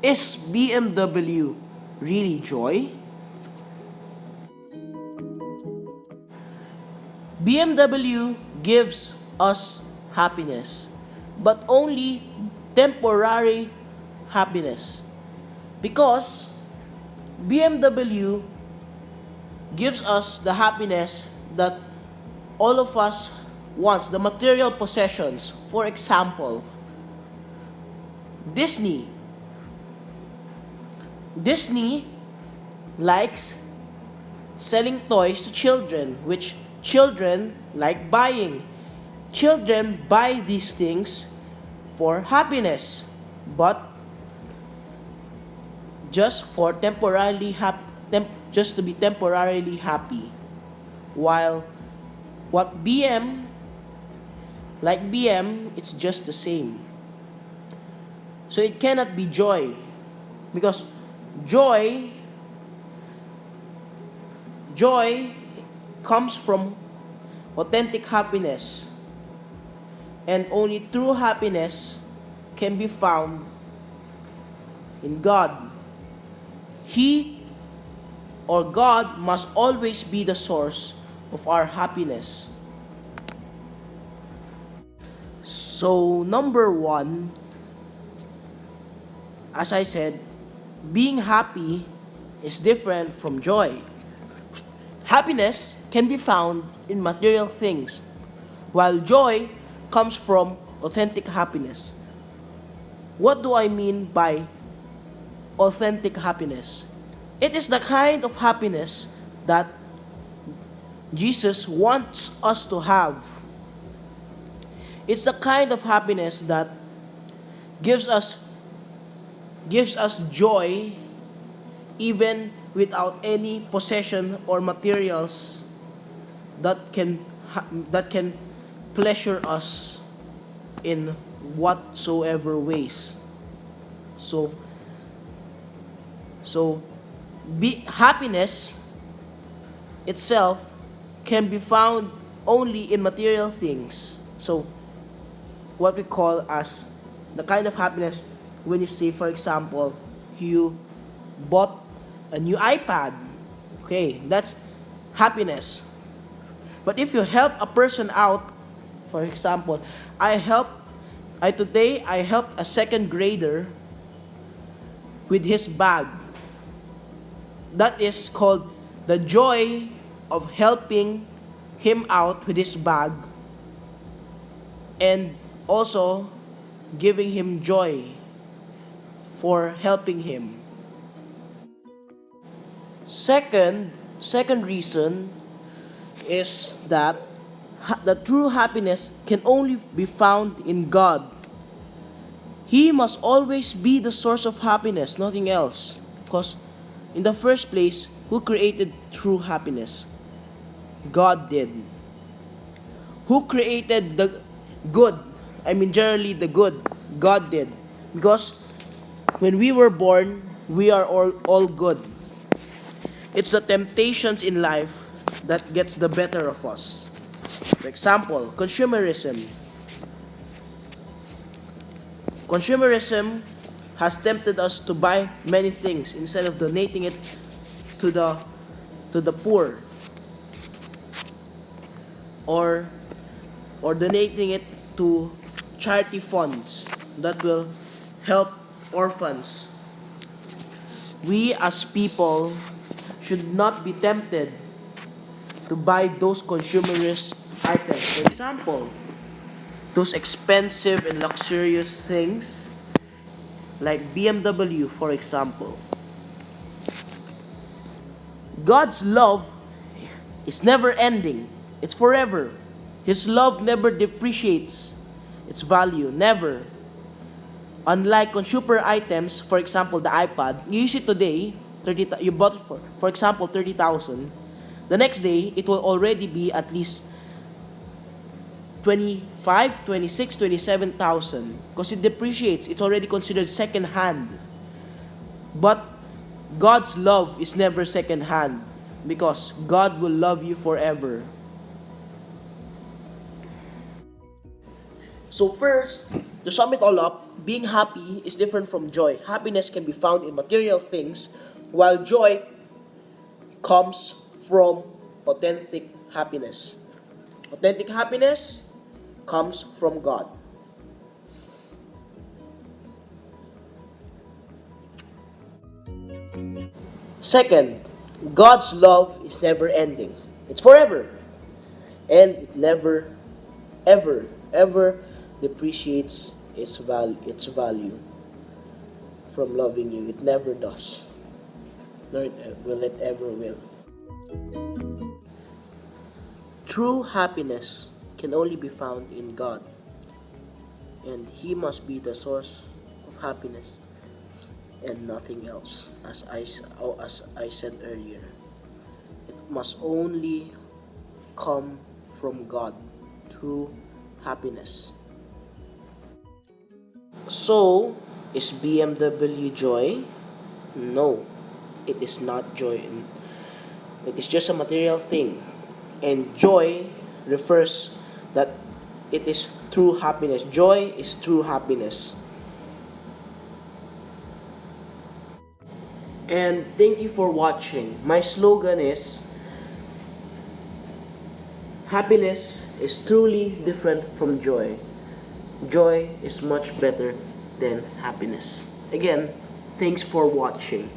Is BMW really joy? BMW gives us happiness, but only temporary happiness. Because BMW gives us the happiness that all of us wants, the material possessions. For example, Disney. Disney likes selling toys to children, which children like buying. Children buy these things for happiness, but just for just to be temporarily happy. While what BM, it's just the same. So it cannot be joy, because joy joy comes from authentic happiness, and only true happiness can be found in God. He or God must always be the source of our happiness. So, number one, as I said, being happy is different from joy. Happiness can be found in material things, while joy comes from authentic happiness. What do I mean by authentic happiness? It is the kind of happiness that Jesus wants us to have. It's the kind of happiness that gives us joy even without any possession or materials that can pleasure us in whatsoever ways. So happiness itself can be found only in material things. So what we call as the kind of happiness when you say, for example, you bought a new iPad. Okay, that's happiness. But if you help a person out, for example, today I helped a second grader with his bag. That is called the joy of helping him out with his bag, and also giving him joy for helping him. Second reason is that the true happiness can only be found in God. He must always be the source of happiness, nothing else. Because in the first place, who created true happiness? God did. Who created the good? Generally the good. God did. Because when we were born, we are all good. It's the temptations in life that gets the better of us. For example, consumerism. Consumerism has tempted us to buy many things instead of donating it to the poor, or donating it to charity funds that will help orphans. We as people should not be tempted to buy those consumerist items. For example, those expensive and luxurious things like BMW, for example. God's love is never ending. It's forever. His love never depreciates its value, never. Unlike consumer items, for example, the iPad, you use it today, you bought it for example, 30,000. The next day, it will already be at least 25, 26, 27,000 because it depreciates. It's already considered second hand. But God's love is never second hand because God will love you forever. So first, to sum it all up, being happy is different from joy. Happiness can be found in material things, while joy comes from authentic happiness. Authentic happiness comes from God. Second, God's love is never ending. It's forever. And it never, ever, ever depreciates its value from loving you. It never does. Nor will it ever will. True happiness can only be found in God. And He must be the source of happiness and nothing else. As I said earlier, it must only come from God, true happiness. So, is BMW joy? No, it is not joy. It is just a material thing. And joy refers that it is true happiness. Joy is true happiness. And thank you for watching. My slogan is, happiness is truly different from joy. Joy is much better than happiness. Again, thanks for watching.